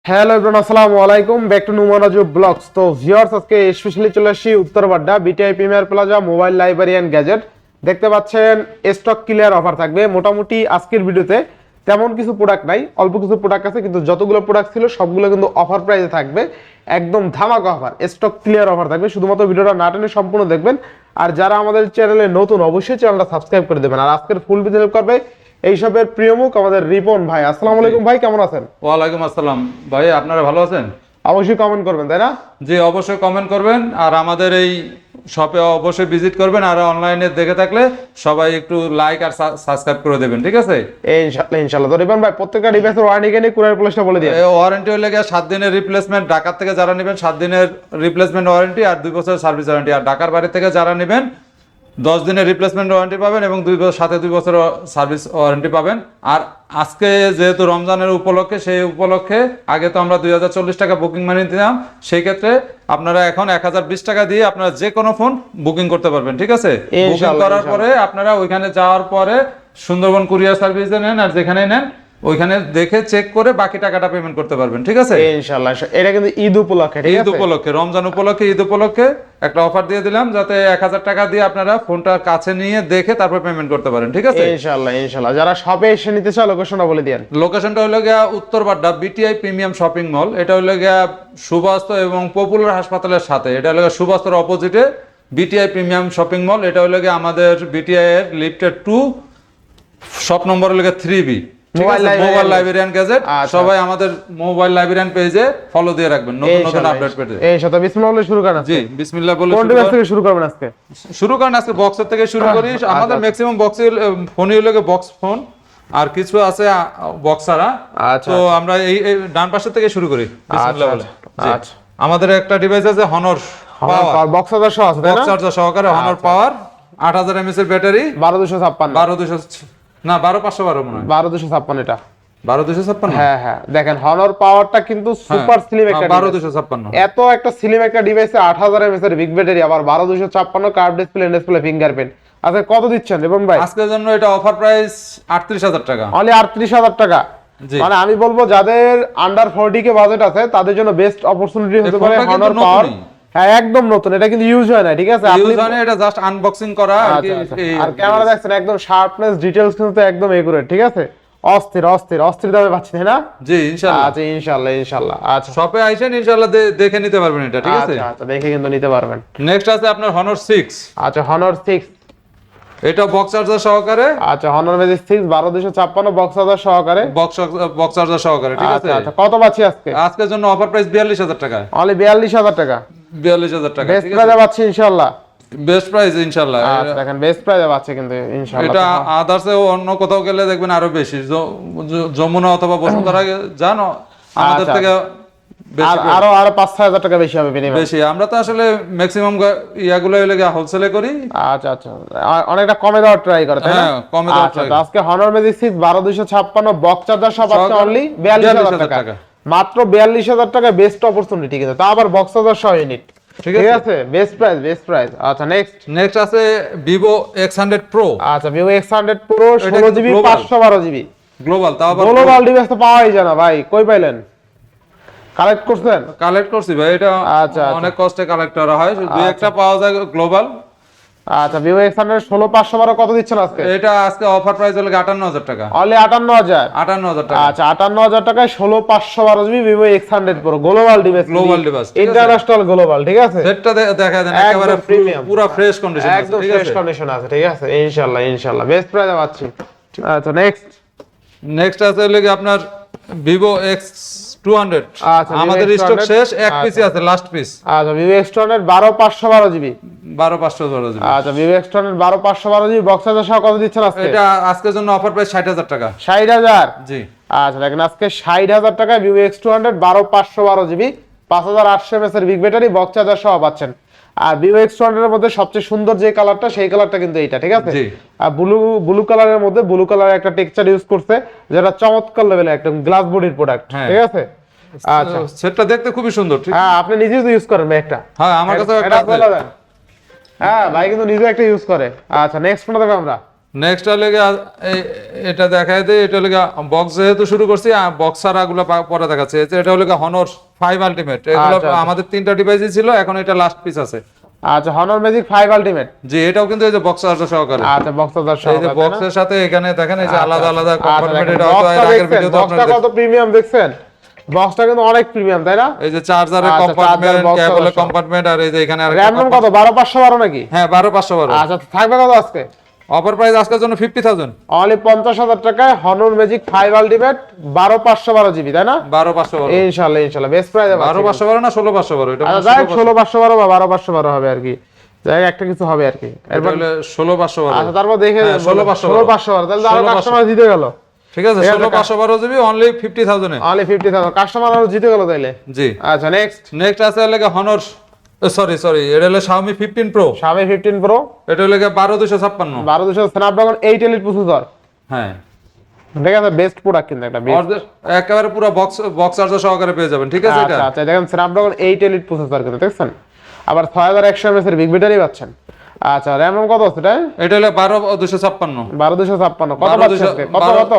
Hello everyone, আসসালামু আলাইকুম, back to Numan Raju vlogs. তো ভিউয়ার্স, আজকে স্পেশালি চলে আসছি Uttar Badda BTI premier plaza mobile library and gadget. দেখতে পাচ্ছেন স্টক ক্লিয়ার অফার থাকবে। মোটামুটি আজকের ভিডিওতে তেমন কিছু প্রোডাক্ট নাই, অল্প কিছু প্রোডাক্ট আছে, কিন্তু যতগুলো প্রোডাক্ট ছিল সবগুলো কিন্তু অফার প্রাইসে থাকবে। একদম ধামাকা অফার, স্টক ক্লিয়ার অফার থাকবে। শুধুমাত্র ভিডিওটা না টেনে সম্পূর্ণ দেখবেন। আর যারা আমাদের চ্যানেলে নতুন, অবশ্যই চ্যানেলটা সাবস্ক্রাইব করে দেবেন। আর আজকের ফুল ভিডিও করবে এইসবের প্রিয় মুখ আমাদের রিপন ভাই। আসসালামু আলাইকুম ভাই, কেমন আছেন? ওয়ালাইকুম আসসালাম ভাই, আপনারা ভালো আছেন? অবশ্যই কমেন্ট করবেন, তাই না? জি, অবশ্যই কমেন্ট করবেন। আর আমাদের এই শপে অবশ্যই ভিজিট করবেন। আর অনলাইনে দেখে থাকলে সবাই একটু লাইক আর সাবস্ক্রাইব করে দেবেন, ঠিক আছে? ইনশাআল্লাহ ইনশাআল্লাহ। তো রিপন ভাই, প্রত্যেকটা ডিভাইসের ওয়ারেন্টি নিয়ে কুরিয়ার পলিসিটা বলে দিন। ওয়ারেন্টি হলে গিয়ে 7 দিনের রিপ্লেসমেন্ট, ঢাকার থেকে যারা নেবেন 7 দিনের রিপ্লেসমেন্ট ওয়ারেন্টি আর 2 বছরের সার্ভিস ওয়ারেন্টি। আর ঢাকার বাইরে থেকে যারা নেবেন 10 দিনের রিপ্লেসমেন্ট ওয়ারেন্টি পাবেন এবং 2 বছর সার্ভিস ওয়ারেন্টি পাবেন। আর আজকে যেহেতু রমজানের উপলক্ষে, সেই উপলক্ষে আগে তো আমরা 2040 টাকা বুকিং মানি দিতাম, সেই ক্ষেত্রে আপনারা এখন 1020 টাকা দিয়ে আপনারা যে কোনো ফোন বুকিং করতে পারবেন, ঠিক আছে? বুকিং করার পরে আপনারা ওইখানে যাওয়ার পরে সুন্দরবন কুরিয়ার সার্ভিসে নেন আর যেখানে নেন ওইখানে দেখে চেক করে বাকি টাকাটা পেমেন্ট করতে পারবেন, ঠিক আছে? ইনশাআল্লাহ। এটা কিন্তু ঈদ উপলক্ষে, ঠিক আছে? ঈদ উপলক্ষে, রমজান উপলক্ষে, ঈদ উপলক্ষে একটা অফার দিয়ে দিলাম, যাতে 1000 টাকা দিয়ে আপনারা ফোনটা কাছে নিয়ে দেখে তারপর পেমেন্ট করতে পারেন, ঠিক আছে? ইনশাআল্লাহ ইনশাআল্লাহ। যারা শপে এসে নিতে চায় লোকেশনটা বলে দেন। লোকেশনটা হলো গিয়া Uttar Badda BTI premium shopping mall. এটা হলো গিয়া সুবাস্ত এবং পপুলার হাসপাতালের সাথে। এটা হলো গিয়া সুবাস্তর অপোজিটে বিটিআই প্রিমিয়াম শপিং মল। এটা হলো গিয়া আমাদের বিটিআই এর লিফটেড 2, শপ নম্বর হলো গিয়া 3B। Mobile librarian gadget. সবাই আমাদের মোবাইল লাইব্রেরিয়ান পেজে ফলো দিয়ে রাখবেন নতুন নতুন আপডেট পেতে। এই সাথে বিসমিল্লাহ বলে শুরু করেন। জি, বিসমিল্লাহ বলে কোন ডিভাইস থেকে শুরু করবেন আজকে? শুরু করেন আজকে বক্সের থেকে শুরু করি। আমাদের ম্যাক্সিমাম বক্সের ফোনই হলো বক্স ফোন, আর কিছু আছে বক্স ছাড়া। তো আমরা এই ডান পাশের থেকে শুরু করি বিসমিল্লাহ বলে। আচ্ছা, আমাদের একটা ডিভাইস আছে হনর পাওয়ার, বক্স চার্জার সহ আছে, তাই না? বক্স চার্জার সহকারে হনর পাওয়ার, 8000 mAh এর ব্যাটারি, 12256 না 12512 মনে হয়, 12256 এটা 12256। হ্যাঁ হ্যাঁ, দেখেন হনর পাওয়ারটা কিন্তু সুপার স্লিম একটা 12256। এত একটা স্লিম একটা ডিভাইসে 8000 mAh এর বিগ ব্যাটারি, আবার 12256 কার্ভ ডিসপ্লে ফিঙ্গারপ্রিন্ট। আচ্ছা, কত দিচ্ছেন এবং ভাই? আজকের জন্য এটা অফার প্রাইস 38000 টাকা, অনলি 38000 টাকা। মানে আমি বলবো যাদের আন্ডার 40 কে বাজেট আছে তাদের জন্য বেস্ট অপরচুনিটি হতে পারে হনর পাওয়ার। হ্যাঁ, একদম নতুন, এটা কিন্তু ইউজ হয় না, ঠিক আছে? ইউজ হয় না, এটা জাস্ট আনবক্সিং করা আর কি। আর ক্যামেরা দেখছেন, একদম শার্পনেস, ডিটেইলস কিন্তু একদম একুরেট, ঠিক আছে? অস্থির অস্থির অস্থির দামে পাচ্ছেন, তাই না? জি, ইনশাআল্লাহ। আচ্ছা, ইনশাআল্লাহ ইনশাআল্লাহ। আচ্ছা, শপে আইছেন ইনশাআল্লাহ দেখে নিতে পারবেন এটা, ঠিক আছে? আচ্ছা, দেখে কিন্তু নিতে পারবেন। নেক্সট আছে আপনার হনর 6। আচ্ছা, হনর 6, এটা বক্স চার্জার সহকারে। আচ্ছা, হনর ম্যাজিক 6 12256 বক্স চার্জার সহকারে, বক্স চার্জার সহকারে, ঠিক আছে? আচ্ছা, কত পাচ্ছি আজকে? আজকের জন্য অফার প্রাইস 42000 টাকা, অনলি 42000 টাকা। 42000 টাকা, বেস্ট ঠিক আছে? প্রাইসে পাচ্ছি ইনশাআল্লাহ। বেস্ট প্রাইস ইনশাআল্লাহ। আচ্ছা, দেখেন বেস্ট প্রাইসে পাচ্ছে কিন্তু ইনশাআল্লাহ। এটা আদার্সে অন্য কোথাও গেলে দেখবেন আরো বেশি, যমুনা অথবা বসুন্ধরা জানো আমাদের থেকে আরো 5-6000 টাকা বেশি হবে বিনিময়। বেশি। আমরা তো আসলে ম্যাক্সিমাম ইয়াগুলো হইলে হোলসেলে করি। আচ্ছা আচ্ছা, অনেকটা কমে দেওয়ার ট্রাই করে, তাই না? হ্যাঁ, কমে দেওয়ার ট্রাই। আজকে হনর ম্যাজিক 6 12256 বক্স চার্জার সব আছে অনলি 42000 টাকা। মাত্র 42000 টাকা, বেস্ট অপরচুনিটি কিন্তু, তা আবার বক্স চার্জার সহ ইউনিট, ঠিক আছে? Best price. আচ্ছা, নেক্সট আছে Vivo X100 Pro। আচ্ছা, Vivo X100 Pro 16GB 512GB global, তাও আবার গ্লোবাল ডিভাইস তো পাওয়াই যায় না ভাই, কই পাইলেন? কালেক্ট করছেন? কালেক্ট করছি ভাই, এটা আচ্ছা, অনেক কষ্টে কালেক্ট করা হয়, দুই একটা পাওয়া যায় গ্লোবাল। আচ্ছা, Vivo X100 16512 কত দিচ্ছেন আজকে? এটা আজকে অফার প্রাইস হলো 58000 টাকা, অনলি 58000 টাকা। আচ্ছা, 58000 টাকায় 16512GB Vivo X100 Pro global device, international global, ঠিক আছে? সেটটা দেখা দেন একেবারে প্রিমিয়াম, পুরো ফ্রেশ কন্ডিশন আছে, একদম ঠিক ফ্রেশ আছে? কন্ডিশন আছে, ঠিক আছে? ইনশাআল্লাহ বেস্ট প্রাইসে পাচ্ছি। আচ্ছা, নেক্সট আছে হলো আপনার Vivo X200। আচ্ছা, আমাদের স্টক শেষ, এক পিসই আছে, লাস্ট পিস। আচ্ছা, Vivo X200 12512GB 12512। আচ্ছা, Vivo X200 12512GB box charger সহ কত দিচ্ছেন আজকে? এটা আজকের জন্য অফার প্রাইস 60000 টাকা। 60000? জি। আচ্ছা, দেখেন আজকে 60000 টাকায় Vivo X200 12512GB 5800 mAh এর বিগ ব্যাটারি বক্স চার্জার সহ পাচ্ছেন। আর Vivo X200 এর মধ্যে সবচেয়ে সুন্দর যে কালারটা, সেই কালারটা কিন্তু এইটা, ঠিক আছে? আর ব্লু কালারের মধ্যে ব্লু কালারের একটা টেক্সচার ইউজ করছে, যেটা চমৎকার লেভেলের একদম গ্লাস বডির প্রোডাক্ট, ঠিক আছে? আচ্ছা, সেটটা দেখতে খুবই সুন্দর, ঠিক? হ্যাঁ, আপনি নিজেই তো ইউজ করেন ভাই একটা। হ্যাঁ, আমার কাছে একটা বলা দেন। হ্যাঁ ভাই, কিন্তু নিজে একটা ইউজ করে। আচ্ছা, নেক্সট ফোনটা দেখো আমরা। নেক্সট হলে এটা দেখায় দেয়, এটা হলে বক্স যেহেতু শুরু করছি বক্স ছাড়া গুলো পরে দেখাচ্ছে। এটা হলো হনর 5 আলটিমেট, এগুলো আমাদের 3টা ডিভাইসই ছিল, এখন এটা লাস্ট পিস আছে। আচ্ছা হনর ম্যাজিক 5 আলটিমেট, জি এটাও কিন্তু এই যে বক্স চার্জার সহকারে। আচ্ছা বক্স চার্জার এই যে সহকারে বক্সের সাথে এখানে দেখেন এই যে আলাদা আলাদা আচ্ছা, কম্পার্টমেন্ট, দেখেন, এটা হয়তো বক্সটা আগের দেখছেন? ভিডিওতে বক্সটা আপনারা কত প্রিমিয়াম দেখছেন, বক্সটা কিন্তু অনেক প্রিমিয়াম তাই না? এই যে চার্জারের আচ্ছা, কম্পার্টমেন্ট, চার্জার, বক্স কেবলের চার্জার। কম্পার্টমেন্ট, আর এই যে এখানে র‍্যাম রম কত 12512 নাকি? হ্যাঁ 12512। আচ্ছা থাকবে কত আজকে? অফার প্রাইস আজকের জন্য 50000, অনলি 50000 টাকায় হনর ম্যাজিক 5 আলটিমেট 12512 জিবি তাই না? 12512, ইনশাআল্লাহ ইনশাআল্লাহ বেস্ট প্রাইসে পাচ্ছেন। 12512 না 16512, এটা আচ্ছা যাই 16512 বা 12512 হবে আর কি, যাই একটা কিছু হবে আর কি। এরপর হলো 16512। আচ্ছা তারপর দেখে 16512 তাহলে আরো কাস্টমার জিতে গেল। ঠিক আছে 16512 জিবি অনলি 50000 এ, অনলি 50000 কাস্টমার আরো জিতে গেল তাইলে। জি আচ্ছা নেক্সট আছে হলো হনর সরি এটা হলো Xiaomi 15 Pro, Xiaomi 15 Pro, এটা হলো 12256। 12200 স্ন্যাপড্রাগন 8 এলিট প্রসেসর, হ্যাঁ ঠিক আছে বেস্ট প্রোডাক্ট কিন্তু একটা বেস্ট, একেবারে পুরো বক্স চার্জার সহকারে পেয়ে যাবেন। ঠিক আছে এটা আচ্ছা আচ্ছা দেখেন স্ন্যাপড্রাগন 8 এলিট প্রসেসর কিন্তু দেখছেন, আবার 6100 mAh এর বিগ ব্যাটারি পাচ্ছেন। আচ্ছা র‍্যাম কত আছে এটা হলো 12256। 12256 কত পাচ্ছেন আজকে? কত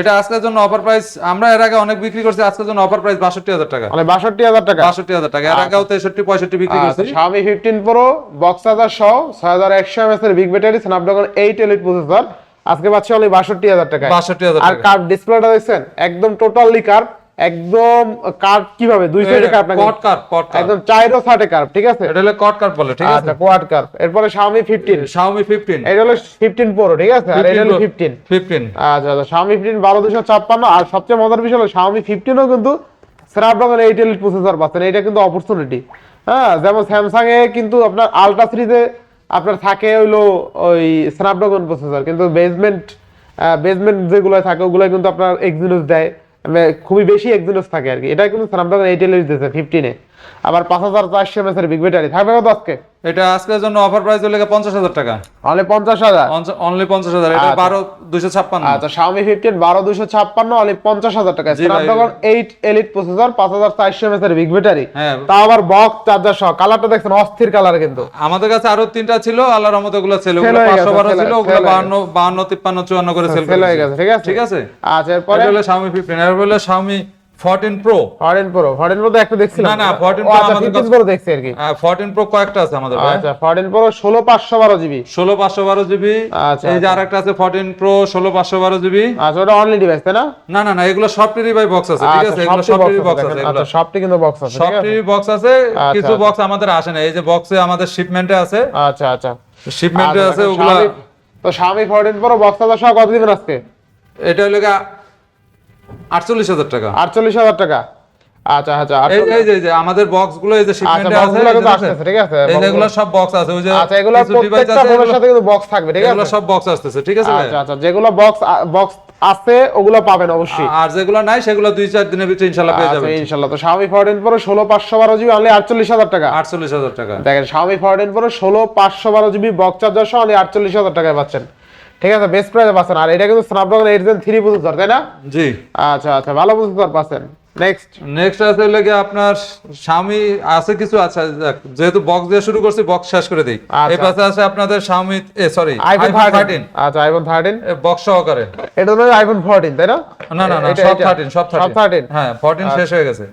এটা আজকের জন্য অফার প্রাইস, আমরা এর আগে অনেক বিক্রি করছি, আজকের জন্য অফার প্রাইস 62000 টাকা। মানে 62000 টাকা, 62000 টাকা, এর আগেও 63 65 বিক্রি করছি। Xiaomi 15 Pro বক্স চার্জার সহ 6100 mAh এর big battery Snapdragon 8 elite processor আজকে পাচ্ছি অনলি 62000 টাকা। 62000 আর কার্ভ ডিসপ্লেটা দেখছেন একদম টোটালি কার্ভ, একদম কার্ভ কিভাবে দুই সাইডে কার্ভ না, কোয়াড কার্ভ একদম চাইরো সাইডে কার্ভ, ঠিক আছে এটা হলো কোয়াড কার্ভ বলে। ঠিক আছে আচ্ছা কোয়াড কার্ভ। এরপরে Xiaomi 15, Xiaomi 15, এটা হলো 15 Pro, ঠিক আছে, আর এটা হলো 15। আচ্ছা আচ্ছা Xiaomi 15 12256। আর সবচেয়ে মজার বিষয় হলো Xiaomi 15 ও কিন্তু স্ন্যাপড্রাগন 8 এলিট প্রসেসর পাচ্ছেন, এটা কিন্তু অপরচুনিটি। হ্যাঁ যেমন স্যামসাং এ কিন্তু আপনার আলট্রা সিরিজে আপনার থাকে হইলো ওই স্ন্যাপড্রাগন প্রসেসর, কিন্তু বেসমেন্ট যেগুলো থাকে ওগুলো কিন্তু আপনার এক্সিনোস দেয়, খুবই বেশি এক্সিনোস থাকে আর কি। এটা কিন্তু স্ন্যাপড্রাগন 8 এলিট দিয়েছে 15 এ, আবার 5400 mAh এর বিগ ব্যাটারি থাকবে কত আজকে? এটা আজকের জন্য অফার প্রাইস হলো 50000 টাকা, অনলি 50000, অনলি 50000। এটা 12256। আচ্ছা Xiaomi 15 12256 অনলি 50000 টাকা, স্ন্যাপড্রাগন 8 এলিট প্রসেসর 5400 mAh এর বিগ ব্যাটারি, হ্যাঁ তাও আবার বক্স চার্জার সহ। কালারটা দেখছেন অস্থির কালার কিন্তু। আমাদের কাছে আরো 3টা ছিল, আল্লাহর রহমতে ওগুলো ছিল, ওগুলো 512 ছিল, ওগুলো 52 52 53 54 করে সেল হয়ে গেছে, ঠিক আছে। আচ্ছা এরপরে এটা হলো Xiaomi 15, এর হলো Xiaomi 14 Pro। 14 Pro তো একটা দেখছিলাম, না 14 Pro আচ্ছা আমাদের 15 Pro দেখছি আর কি। 14 Pro কয়েকটা আছে আমাদের ভাই। আচ্ছা 14 Pro 16512 জিবি, 16512 জিবি। আচ্ছা এই যে আরেকটা আছে 14 Pro 16512 জিবি। আচ্ছা ওটা অনলি ডিভাইস তাই না? না এগুলো সফটওয়্যারই ভাই বক্স আছে। ঠিক আছে এগুলো সফটওয়্যারই বক্স আছে, আচ্ছা সবটি কিন্তু বক্স আছে, ঠিক আছে সফটওয়্যারই বক্স আছে। কিছু বক্স আমাদের আসে না, এই যে বক্সে আমাদের শিপমেন্টে আছে। আচ্ছা শিপমেন্টে আছে ওগুলো। তো Xiaomi 14 Pro বক্স চার্জার সহ কত দিবেন আজকে? এটা হলো 48000 টাকা। 48000 টাকা। আচ্ছা এই যে আমাদের বক্স গুলো এই যে শিপমেন্টে আছে, ঠিক আছে এই যে এগুলো সব বক্স আছে, ওই যে আচ্ছা এগুলো প্রত্যেকটা ফোনের সাথে কিন্তু বক্স থাকবে, ঠিক আছে এগুলো সব বক্স আসতেছে। ঠিক আছে আচ্ছা যেগুলো বক্স আছে ওগুলো পাবেন অবশ্যই, আর যেগুলো নাই সেগুলো 2-4 দিনের ভিতরে ইনশাআল্লাহ পেয়ে যাবেন। ইনশাআল্লাহ। তো Xiaomi 14 Pro 16512 জিবি অনলি 48000 টাকা। 48000 টাকা দেখেন Xiaomi 14 Pro 16512 GB box charger সহ অনলি 48000 টাকায় পাচ্ছেন, ঠিক আছে বেস্ট প্রাইসে পাচ্ছেন। আর এটা কিন্তু স্ন্যাপড্রাগন 8 Gen 3 প্রসেসর তাই না? জি আচ্ছা ভালো প্রসেসর পাচ্ছেন। নেক্সট আছে লাগে আপনার Xiaomi আছে কিছু। আচ্ছা যেহেতু বক্স দিয়ে শুরু করছি বক্স শেষ করে দেই। এই পাশে আছে আপনাদের Xiaomi iPhone 13। আচ্ছা iPhone 13 বক্স সহকারে, এটা হলো iPhone 14 তাই না? না সব 13 হ্যাঁ 14 শেষ হয়ে গেছে।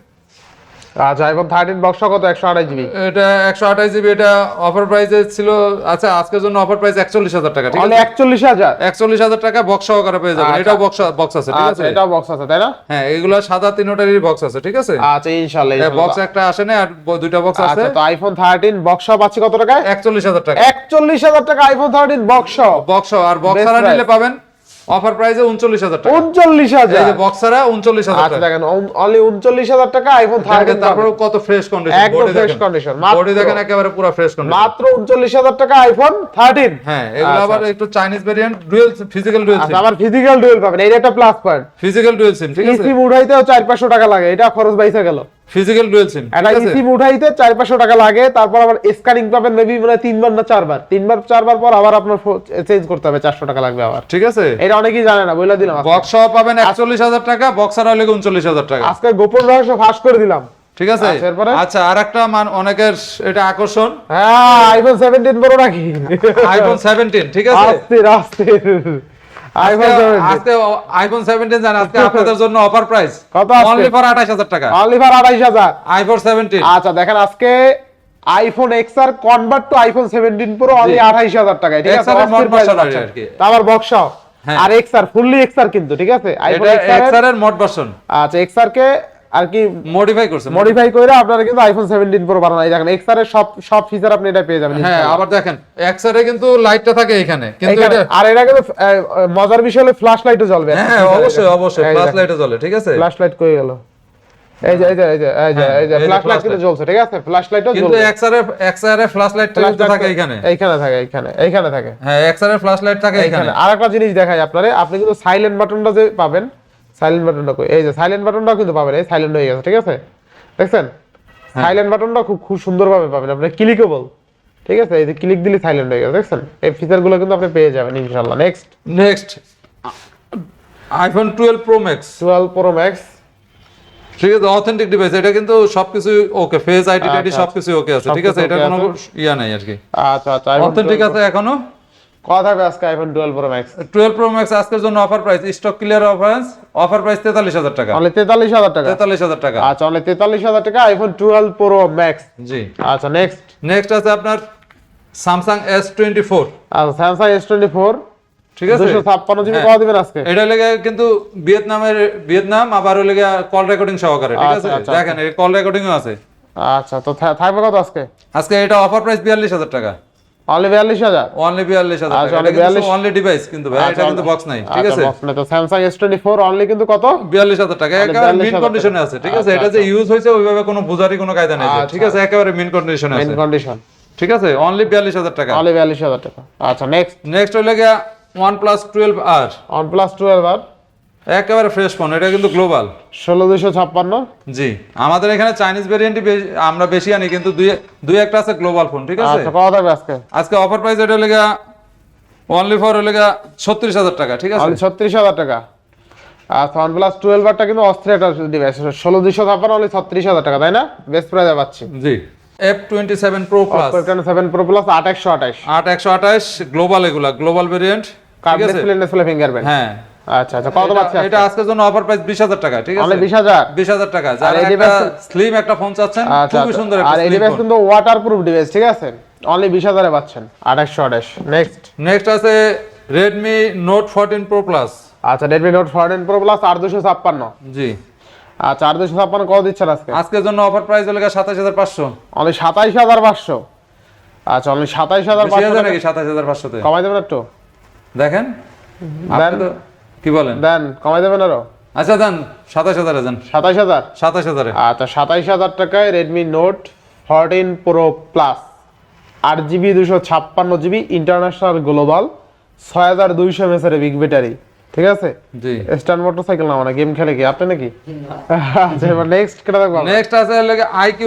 আচ্ছা iPhone 13 বক্স কত? 128 জিবি, এটা 128 জিবি। এটা অফার প্রাইসে ছিল। আচ্ছা আজকের জন্য অফার প্রাইস 41000 টাকা। ঠিক আছে 41000 টাকা বক্স সহকারে পেয়ে যাবেন। এটাও বক্স আছে, ঠিক আছে এটাও বক্স আছে তাই না? হ্যাঁ এগুলো সাদা তিনটারই বক্স আছে, ঠিক আছে আচ্ছা ইনশাআল্লাহ। বক্স একটা আসে না, আর দুইটা বক্স আছে। আচ্ছা তো iPhone 13 বক্স সহ পাচ্ছি কত টাকায়? 41000 টাকা। 41000 টাকা iPhone 13 বক্স সহ। আর বক্স ছাড়া নিলে পাবেন অফার প্রাইসে 39000 টাকা। 39000 এই যে বক্স ছাড়া 39000 টাকা। আচ্ছা দেখেন অনলি 39000 টাকা iPhone 13। তারপর কত ফ্রেশ কন্ডিশন, একদম ফ্রেশ কন্ডিশন, বডি দেখেন একেবারে পুরো ফ্রেশ কন্ডিশন, মাত্র 39000 টাকা iPhone 13। হ্যাঁ এগুলো আবার একটু Chinese variant, physical dual SIM. আবার ফিজিক্যাল ডুয়াল পাবেন, এটা একটা plus point. Physical dual SIM, ঠিক আছে সিম উঠাইতেও 4-500 টাকা লাগে, এটা খরচ বাইসা গেল। ফিজিক্যাল ডুয়াল সিম, এটা সিম উঠাইতে 4-500 টাকা লাগে, তারপর আবার স্ক্যানিং পাবেন মেবি মানে 3বার না 4বার পর আবার আপনার চেঞ্জ করতে হবে, 400 টাকা লাগবে আবার, ঠিক আছে এটা অনেকেই জানে না, বলে দিলাম। বক্স সহ পাবেন 41000 টাকা, বক্স ছাড়া হলে 39000 টাকা। আজকে গোপন রহস্য ফাঁস করে দিলাম। ঠিক আছে। আচ্ছা, এরপরে? আচ্ছা, আরেকটা অনেকের এটা আকর্ষণ, হ্যাঁ আইফোন 17 প্রো নাকি? আইফোন 17, ঠিক আছে। আস্তির আইফোন 17 আজকে আইফোন 17 জান আজকে আপনাদের জন্য অফার প্রাইস কত আজকে? অনলি ফর 28000 টাকা, অনলি ফর 28000। আইফোন 17। আচ্ছা দেখেন আজকে iPhone XR convert to iPhone 17 pro only 28000 টাকায়, ঠিক আছে। XR এর অস্থির mod price version পাচ্ছেন। আর কি। তারপর বক্সও হ্যাঁ। আর এক্সআর ফুললি এক্সআর কিন্তু, ঠিক আছে। আইফোন এটা এক্সআর এক্সআর এর মড ভার্সন, আচ্ছা এক্সআর কে আর কি মডিফাই করছে। মডিফাই করে আপনারা কিন্তু আইফোন 17 প্রো বানানো। এই দেখেন এক্সআর এর সব ফিচার আপনি এটা পেয়ে যাবেন। হ্যাঁ, আবার দেখেন এক্সআর এ কিন্তু লাইটটা থাকে এখানে, কিন্তু এইখানে। এটা আর এটা কিন্তু মজার বিষয় হলো ফ্ল্যাশ লাইটও জ্বলবে। হ্যাঁ অবশ্যই এই ফ্ল্যাশ দেখেন। লাইটে জ্বলে, ঠিক আছে। ফ্ল্যাশ লাইট কই গেল? এই যে ফ্ল্যাশ লাইট কিন্তু জ্বলছে, ঠিক আছে। ফ্ল্যাশ লাইটও কিন্তু জ্বলবে। এক্সআর এর ফ্ল্যাশ লাইটটা কিন্তু থাকে এখানে। এইখানে থাকে, এইখানে থাকে। হ্যাঁ, এক্সআর এর ফ্ল্যাশ লাইট থাকে এখানে। এখানে আরেকটা জিনিস দেখাই আপনারে, আপনি কিন্তু সাইলেন্ট বাটনটা যে পাবেন, সাইলেন্ট বাটনটা কই? এই যে সাইলেন্ট বাটনটাও কিন্তু পাবেন, এই সাইলেন্ট হয়ে গেছে, ঠিক আছে। দেখছেন সাইলেন্ট বাটনটা খুব সুন্দরভাবে পাবেন আপনি, ক্লিকেবল, ঠিক আছে। এই যে ক্লিক দিলে সাইলেন্ট হয়ে গেছে, দেখছেন। এই ফিচারগুলো কিন্তু আপনি পেয়ে যাবেন ইনশাআল্লাহ। Next iPhone 12 pro max, 12 pro max, ঠিক আছে। অথেন্টিক ডিভাইস, এটা কিন্তু সবকিছু ওকে, ফেস আইডি টাইডি আচ্ছা, সবকিছু ওকে আছে, ঠিক আছে। সবকিছু এটা okay কোনো আছে। ইয়া নাই আর কি, আচ্ছা আচ্ছা। iPhone অথেন্টিক 12 আছে এখনো। কথা হবে আজকে iPhone 12 pro max 12 pro max আজকের জন্য offer price, stock clear offer price 43000 টাকা, অনলি 43000 টাকা। 43000 টাকা। আচ্ছা অনলি 43000 টাকা আইফোন 12 প্রো ম্যাক্স। জি। আচ্ছা নেক্সট আছে আপনার স্যামসাং S24, আচ্ছা স্যামসাং S24, ঠিক আছে। 256 জিবি হ্যাঁ। কত দিবেন আজকে? এটা লেগে কিন্তু ভিয়েতনাম আবার ওই লেগে কল রেকর্ডিং সহকারে, ঠিক আছে। আচ্ছা, আচ্ছা, দেখেন এই কল রেকর্ডিংও আছে। আচ্ছা তো থাকবে কত আজকে? আজকে এটা অফার প্রাইস 42000 টাকা, অনলি 42000। অনলি 42000 আচ্ছা, টাকা। only এটা কিন্তু 42 অনলি ডিভাইস কিন্তু ভাই, এটা কিন্তু বক্স নাই, ঠিক আছে। বক্স না তো স্যামসাং S24 অনলি কিন্তু কত? 42000 টাকা, only একেবারে মিন 42,000 কন্ডিশনে আছে, ঠিক আছে। আচ্ছা, এটা যে ইউজ হয়েছে ওইভাবে কোনো বুঝারই কোনো কায়দা নেই, আচ্ছা, ঠিক আছে। একেবারে মিন কন্ডিশনে মেইন আছে, কন্ডিশন, ঠিক আছে। অনলি 42000 টাকা। অনলি 42000 টাকা। আচ্ছা নেক্সট হলো গিয়া OnePlus 12R, OnePlus 12 আর একেবারে ফ্রেশ ফোন, এটা কিন্তু গ্লোবাল। 16256। জি, আমাদের এখানে চাইনিজ ভেরিয়েন্টই আমরা বেশি আনি, কিন্তু দুই একটা আছে গ্লোবাল ফোন, ঠিক আছে। আচ্ছা কত থাকবে আজকে? আজকে অফার প্রাইস এটা হলো গিয়া অনলি ফর হলো গিয়া 36000 টাকা, ঠিক আছে। অনলি 36000 টাকা। আচ্ছা OnePlus 12 আরটা কিন্তু অস্থির একটা ডিভাইস, 16256 অনলি 36000 টাকা, তাই না? বেস্ট প্রাইসে পাচ্ছি। জি। F27 Pro Plus, Oppo 7 Pro Plus 8128, 8128 global, এগুলা গ্লোবাল ভেরিয়েন্ট, কার্ড ঠিক আছে। Display fingerprint. হ্যাঁ, আচ্ছা আচ্ছা কত পাচ্ছি এটা আজকের জন্য অফার প্রাইস 20000 টাকা, ঠিক আছে। অনলি 20000। 20000 টাকা। যারা এই একটা device- স্লিম একটা ফোন চাচ্ছেন, আচ্ছা খুবই সুন্দর আর একটা এই স্লিম ডিভাইস ফোন। কিন্তু ওয়াটারপ্রুফ ডিভাইস, ঠিক আছে। অনলি 20000 এ পাচ্ছেন 8128। নেক্সট আছে Redmi Note 14 Pro Plus, আচ্ছা Redmi Note 14 Pro Plus 8256। জি। আচ্ছা 8256 কত দিচ্ছেন আজকে? আজকের জন্য অফার প্রাইস হলো 27500। অনলি 27500। আচ্ছা অনলি 27500 বেশি আছে নাকি 27500 তে? কমাই দেবেন একটু? দেখেন আপনি তো কি বলেন? দেন কমাই দেবেন আরো? আচ্ছা দেন 27000 এ দেন। 27000। 27000 এ। আচ্ছা 27000 টাকায় Redmi Note 14 Pro Plus 8GB 256GB international global 6200 mAh এর বিগ ব্যাটারি, ঠিক আছে। জি। স্ট্যান্ড মোটরসাইকেল না, মানে গেম খেলে কি আপনি নাকি? আচ্ছা এবার নেক্সট কেটা দেখব? নেক্সট আছে লাগে IQ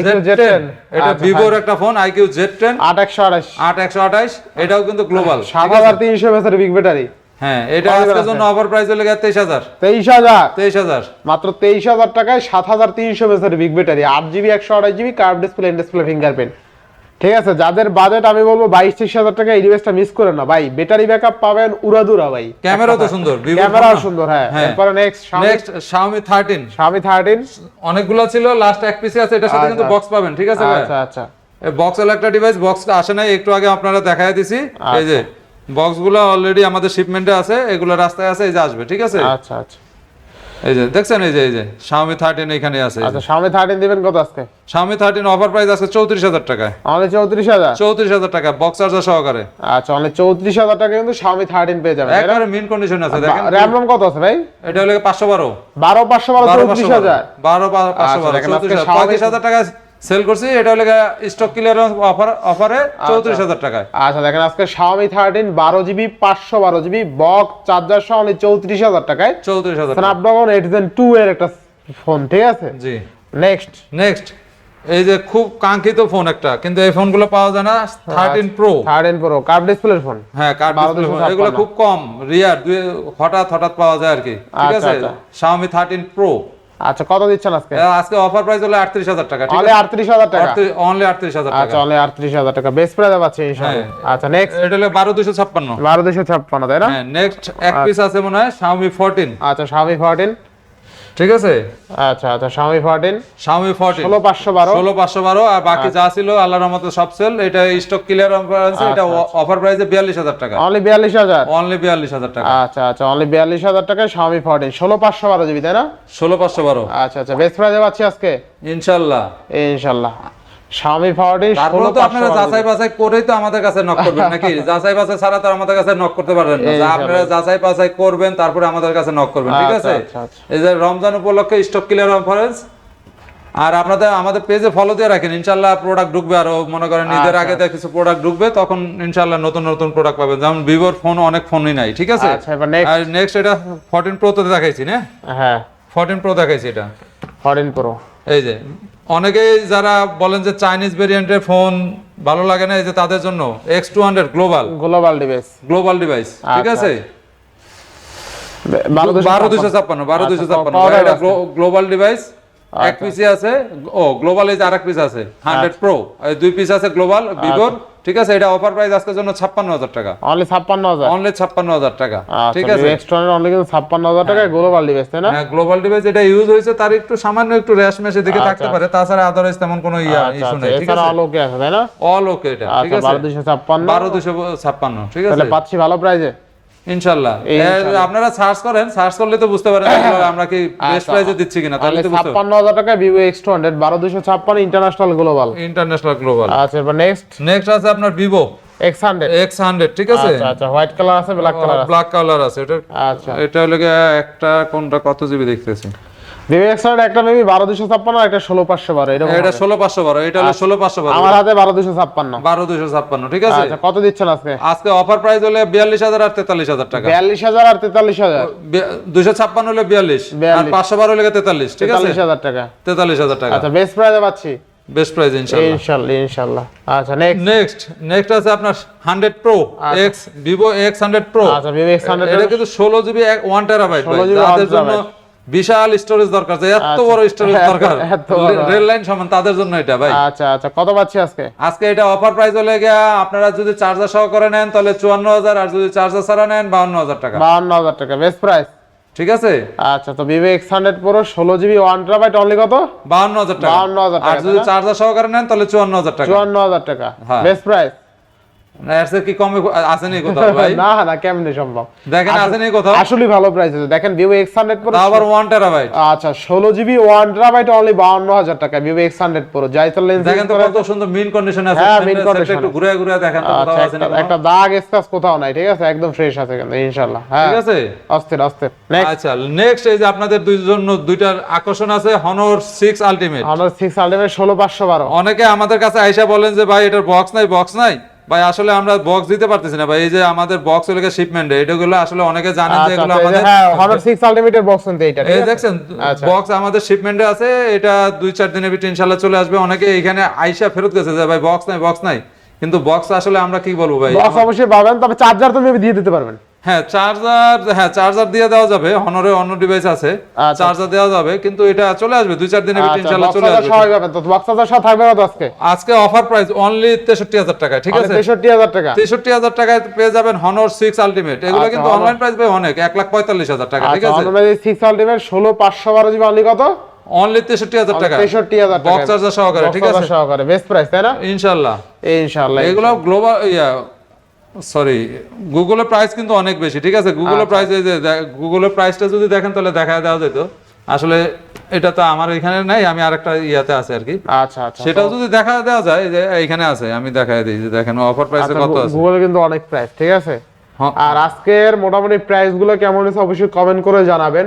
Z10। এটা আচ্ছা, ভিভোর একটা ফোন, IQ Z10 8128, 8128, এটাও কিন্তু গ্লোবাল, 7300 mAh এর বিগ ব্যাটারি। হ্যাঁ। এটা কত আজকের আছে? জন্য অফার প্রাইস হলো 23000। 23000। 23000 মাত্র 23000 টাকায় 7300 mAh এর big battery, 8GB 128GB curve display fingerprint, ঠিক আছে। যাদের বাজেট আমি বলবো 22-23000 টাকা এই ডিভাইসটা মিস করে না ভাই। ব্যাটারি ব্যাকআপ পাবেন উড়াদুরা ভাই, ক্যামেরাও তো সুন্দর, ভিভোর ক্যামেরাও ফোন না? সুন্দর। হ্যাঁ হ্যাঁ। এরপর নেক্সট Xiaomi 13, Xiaomi 13। অনেকগুলো ছিল, লাস্ট এক পিসে আছে, এটার সাথে কিন্তু আচ্ছা। বক্স পাবেন, ঠিক আছে ভাই। আচ্ছা আচ্ছা এই বক্স এর একটা ডিভাইস, বক্সটা আসে নাই, একটু আগে আপনারা দেখায় দিছি। এই যে বক্সগুলো অলরেডি আমাদের শিপমেন্টে আছে, এগুলো রাস্তায় আছে, এই যে আসবে, ঠিক আছে। আচ্ছা আচ্ছা এই যে দেখছেন, এই যে Xiaomi 13 এখানে আছে। আচ্ছা Xiaomi 13 দিবেন কত আজকে? Xiaomi 13 অফার প্রাইস আছে 34000 টাকা, অনলি 34000। 34000 টাকা বক্স চার্জার সহকারে। আচ্ছা অনলি 34000 টাকা কিন্তু Xiaomi 13 পেয়ে যাবেন। একবারে মিন কন্ডিশন আছে, দেখেন। র‍্যাম রম কত আছে ভাই? এটা হলো 512 12512 34000। 12512 দেখেন আজকে 35000 টাকা সেল করছি। এটা হলো স্টক ক্লিয়ারেন্স অফারে 34000 টাকায়। আচ্ছা দেখেন আজকে Xiaomi 13 12GB 512GB box charger সহ অনলি 34000 টাকায় 34000 টাকা। Snapdragon 8 Gen 2 এর একটা ফোন, ঠিক আছে। জি। নেক্সট এই যে খুব কাঙ্ক্ষিত ফোন একটা, কিন্তু এই ফোনগুলো পাওয়া যায় না, 13 প্রো। 13 Pro কার্ভ ডিসপ্লের ফোন। হ্যাঁ, কার্ড ডিসপ্লে ফোন, 1256 এগুলো খুব কম রিয়ার, হঠাৎ পাওয়া যায় আর কি, ঠিক আচ্ছা, আছে। আচ্ছা। Xiaomi 13 প্রো আচ্ছা কত দিচ্ছেন আজকে? আজকে অফার প্রাইস হলো 38000 টাকা, ঠিক অনলি আছে? 38000 টাকা। অনলি 38000 টাকা। আচ্ছা অনলি 38000 টাকা বেস্ট প্রাইসে পাচ্ছি ইনশাআল্লাহ। আচ্ছা নেক্সট এটা হলো 12256। 12256 তাই না? হ্যাঁ, নেক্সট এক পিস আছে মনে হয় Xiaomi 14। আচ্ছা Xiaomi 14, ঠিক আছে? আচ্ছা আচ্ছা Xiaomi 14 Xiaomi 14 16512 16512 আর বাকি যা ছিল আল্লাহর রহমতে সব সেল। এটা স্টক ক্লিয়ার অফার আছে, এটা অফার প্রাইসে 42000 টাকা। অনলি 42000। অনলি 42000 টাকা। আচ্ছা আচ্ছা অনলি 42000 টাকায় Xiaomi 14 16512 জিবি তাই না? 16512। আচ্ছা আচ্ছা বেস্ট প্রাইসে পাচ্ছি আজকে ইনশাআল্লাহ। ইনশাআল্লাহ Xiaomi 14 তারপরে তো আপনারা যাচাই বাছাই করেই তো আমাদের কাছে নক করবেন নাকি? যাচাই বাছাই ছাড়া তো আমাদের কাছে নক করতে পারবেন না। যা আপনারা যাচাই বাছাই করবেন তারপরে আমাদের কাছে নক করবেন, ঠিক আছে? আচ্ছা, আচ্ছা। এই যে রমজান উপলক্ষে স্টক ক্লিয়ার অফারেন্স, আর আপনাদের আমাদের পেজে ফলো দিয়ে রাখেন, ইনশাআল্লাহ প্রোডাক্ট ঢুকবে। আর মনে করেন ঈদের আগে কিছু প্রোডাক্ট ঢুকবে, তখন ইনশাআল্লাহ নতুন নতুন প্রোডাক্ট পাবেন। যেমন ভিভোর ফোন অনেক ফোনই নাই, ঠিক আছে? আচ্ছা এবার নেক্সট। আর নেক্সট এটা 14 প্রো তো দেখাইছি না? হ্যাঁ 14 প্রো দেখাইছি এটা। 14 প্রো এই যে অনেকেই যারা বলেন যে চাইনিজ ভেরিয়েন্টের ফোন ভালো লাগে না, এই যে তাদের জন্য X200 গ্লোবাল ডিভাইস ডিভাইস, ঠিক আছে? 12256 12256 এটা গ্লোবাল ডিভাইস। এক পিসি আছে, ও গ্লোবাল এই যে আরেক পিস আছে 100 প্রো, এই দুই পিস আছে গ্লোবাল ভিভোর, ঠিক আছে? এটা অফার প্রাইস আজকের জন্য 56000 টাকা। অনলি 56000। অনলি 56000 টাকা, ঠিক ঠিক আছে? আছে এক্সট্রা অনলি কিন্তু 56000 টাকায় গ্লোবাল ডিভাইস তাই না? হ্যাঁ, গ্লোবাল ডিভাইস এটা ইউজ হয়েছে, তার একটু সামান্য একটু র্যাশ মেশে দিকে থাকতে পারে, তাছাড়া আদারওয়াইজ তেমন কোনো ইস্যু নাই, ঠিক এছাড়া আছে? অল ওকে আছে তাই না? অল ওকে এটা, ঠিক আচ্ছা আছে? 12256, ঠিক আছে? তাহলে পাচ্ছি ভালো প্রাইসে ইনশাআল্লাহ। আপনারা সার্চ করেন, সার্চ করলে তো বুঝতে পারেন আমরা কি বেস্ট প্রাইসে দিচ্ছি কিনা, তাহলে তো বুঝতে পারবেন। 56000 টাকায় Vivo X200 12256 international global. Global. আচ্ছা এবার নেক্সট আছে আপনার Vivo X100, ঠিক আছে? আচ্ছা আচ্ছা হোয়াইট কালার আছে, ব্ল্যাক কালার আছে। আছে এটা। আচ্ছা এটা হলো একটা কোনটা কত জিবি দেখতেছি? Vivo X100 একটা মেবি 12256 আর একটা 16512 এরকম। এটা 16512, এটা হলো 16512। আমার হাতে 12256। 12256, ঠিক আছে? আচ্ছা কত দিচ্ছেন আজকে? আজকে অফার প্রাইস হলো 42000 আর 43000 টাকা। 42000 আর 43000। 256 হলে 42 আর 512 হলে 43, ঠিক আছে? 43000 টাকা। 43000 টাকা। আচ্ছা বেস্ট প্রাইসে পাচ্ছি। বেস্ট প্রাইস ইনশাআল্লাহ। আচ্ছা নেক্সট আছে আপনার 100 pro X Vivo X100 Pro। আচ্ছা Vivo X100 এটা কিন্তু 16 জিবি 1 টেরাবাইট, যাদের জন্য বিশাল স্টোরেজ দরকার, এত বড় স্টোরেজ দরকার রেল লাইন সমান, তাদের জন্য এটা ভাই। আচ্ছা আচ্ছা কত পাচ্ছি আজকে এটা অফার প্রাইস হলে গিয়া আপনারা যদি চার্জার সহ করে নেন তাহলে 54000, আর যদি চার্জার ছাড়া নেন 52000 টাকা। 52000 টাকা বেস্ট প্রাইস, ঠিক আছে? আচ্ছা তো Vivo X100 Pro 16 GB 1 terabyte only কত? 52000 টাকা। 52000 টাকা। আর যদি চার্জার সহকারে নেন তাহলে 54000 টাকা। 54000 টাকা বেস্ট প্রাইস। না এর কি কমে আসেনি কোথাও ভাই? না কেমনে সম্ভব? দেখেন আসেনি কোথাও, আসলে ভালো প্রাইস আছে। দেখেন Vivo X100 Pro আবার 1 টেরাবাইট। আচ্ছা 16 জিবি 1 টেরাবাইট অনলি 52000 টাকা Vivo X100 Pro। জাইসেল লেন্স দেখেন তো কত সুন্দর মিন কন্ডিশন আছে। হ্যাঁ মিন কন্ডিশন, একটু ঘুরে ঘুরে দেখেন তো কোথাও আছে না? একটা দাগ স্ক্র্যাচ কোথাও নাই, ঠিক আছে? একদম ফ্রেশ আছে কিন্তু ইনশাআল্লাহ। হ্যাঁ ঠিক আছে অস্থির। আচ্ছা নেক্সট এই যে আপনাদের জন্য দুইটার আকর্ষণ আছে Honor 6 Ultimate। Honor 6 Ultimate 16512। অনেকে আমাদের কাছে আইসা বলেন যে ভাই এটার বক্স নাই। ভাই আসলে আমরা বক্স দিতে পারতেছি না ভাই, এই যে আমাদের বক্স হলে শিপমেন্ট এটাগুলো আসলে অনেকে জানেন যে এগুলো আমাদের Honor 6 Ultimate এর বক্স কিন্তু এইটা, এই দেখছেন বক্স আমাদের শিপমেন্টে আছে, এটা 2-4 দিনের ভিতরে ইনশাআল্লাহ চলে আসবে। অনেকে এখানে আইসা ফেরত গেছে যে ভাই বক্স নাই, কিন্তু বক্স আসলে আমরা কি বলবো ভাই, বক্স অবশ্যই পাবেন, তবে চার্জার তো মেবি দিয়ে দিতে পারবেন। হ্যাঁ চার্জার দিয়ে দেওয়া যাবে, হনরে অন্য ডিভাইস আছে, চার্জার দেওয়া যাবে, কিন্তু এটা চলে আসবে 2-4 দিনের ভিতরে ইনশাআল্লাহ চলে আসবে। সবাই পাবেন তো বক্স চার্জার সাথে থাকবে কত আজকে অফার প্রাইস অনলি 63000 টাকা, ঠিক আছে? 63000 টাকা। 63000 টাকায় পেয়ে যাবেন Honor 6 Ultimate। এগুলো কিন্তু অনলাইন প্রাইস ভাই অনেক 1,45,000 টাকা, ঠিক আছে? Honor 6 Ultimate 16512 জিবি অনলি কত? অনলি 63000 টাকা। 63000 টাকা বক্স চার্জার সহকারে, ঠিক আছে? সহকারে বেস্ট প্রাইস তাই না? ইনশাআল্লাহ। এগুলো গ্লোবাল গুগলের প্রাইস কিন্তু অনেক বেশি, ঠিক আছে? গুগলের প্রাইস এই যে গুগলের প্রাইসটা যদি দেখেন তাহলে দেখায় দেওয়া যেত। আসলে এটা তো আমার এখানে নাই, আমি আরেকটা ইয়াতে আছে আর কি। আচ্ছা সেটাও যদি দেখা দেওয়া যায়, যে এইখানে আছে, আমি দেখায় দিই যে দেখেন অফার প্রাইসে কত আছে। গুগলে কিন্তু অনেক প্রাইস, ঠিক আছে? আর আজকের মোটামুটি প্রাইস গুলো কেমন হয়েছে অবশ্যই কমেন্ট করে জানাবেন।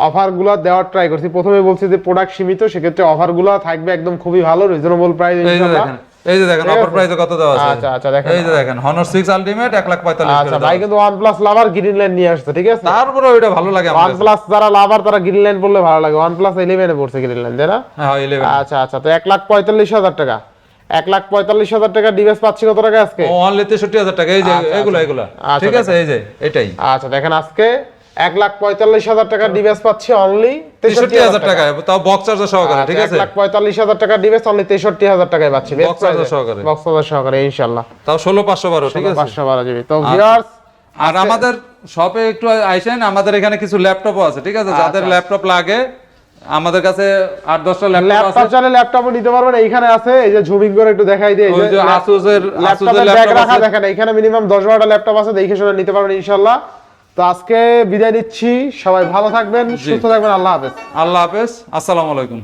অফার গুলো দেওয়ার ট্রাই করছি। প্রথমে বলছি যে প্রোডাক্ট সীমিত, সেক্ষেত্রে অফার গুলো থাকবে একদম খুবই ভালো রিজনেবল প্রাইস। এই যে দেখেন অফার প্রাইসে কত দেওয়া আছে। আচ্ছা দেখেন, এই যে দেখেন Honor 6 Ultimate 1,45,000। আচ্ছা ভাই কিন্তু OnePlus লাভার গ্রিন লাইন নিয়ে আসছে, ঠিক আছে? তারপরে ওইটা ভালো লাগে আমার। OnePlus যারা লাভার তারা গ্রিন লাইন বললে ভালো লাগে। OnePlus 11 এ পড়ছে গ্রিন লাইন, তাই না? হ্যাঁ 11। আচ্ছা তো 1,45,000 টাকা। 1,45,000 টাকা ডিভাইস পাচ্ছি কত টাকা আজকে? অনলি 63000 টাকা। এই যে এগুলা ঠিক আছে, এই যে এটাই। আচ্ছা দেখেন আজকে 1,45,000 টাকার ডিভাইস পাচ্ছি অনলি 63,000 টাকায়, তাও বক্স চার্জার সহকারে, ঠিক আছে? 1,45,000 টাকার ডিভাইস অনলি 63,000 টাকায় পাচ্ছি, বক্স চার্জার সহকারে, বক্স চার্জার সহকারে ইনশাআল্লাহ। তাও 16,512, ঠিক আছে? 512 জিবি। তো ভিউয়ার্স, আর আমাদের শপে একটু আইসেন, আমাদের এখানে কিছু ল্যাপটপও আছে, ঠিক আছে? যাদের ল্যাপটপ লাগে আমাদের কাছে 8-10টা ল্যাপটপ ল্যাপটপ আছে। চাইলে ল্যাপটপও নিতে পারবেন। এইখানে আছে, এই যে জুমিং করে একটু দেখাই দিই, এই ওই যে আসুসের ল্যাপটপ রাখা আছে। দেখেন, এখানে মিনিমাম 10-12টা ল্যাপটপ আছে, দেখে শুনে নিতে পারবেন ইনশাআল্লাহ। তো আজকে বিদায় নিচ্ছি, সবাই ভালো থাকবেন, সুস্থ থাকবেন, আল্লাহ হাফেজ। আল্লাহ হাফেজ, আসসালামু আলাইকুম।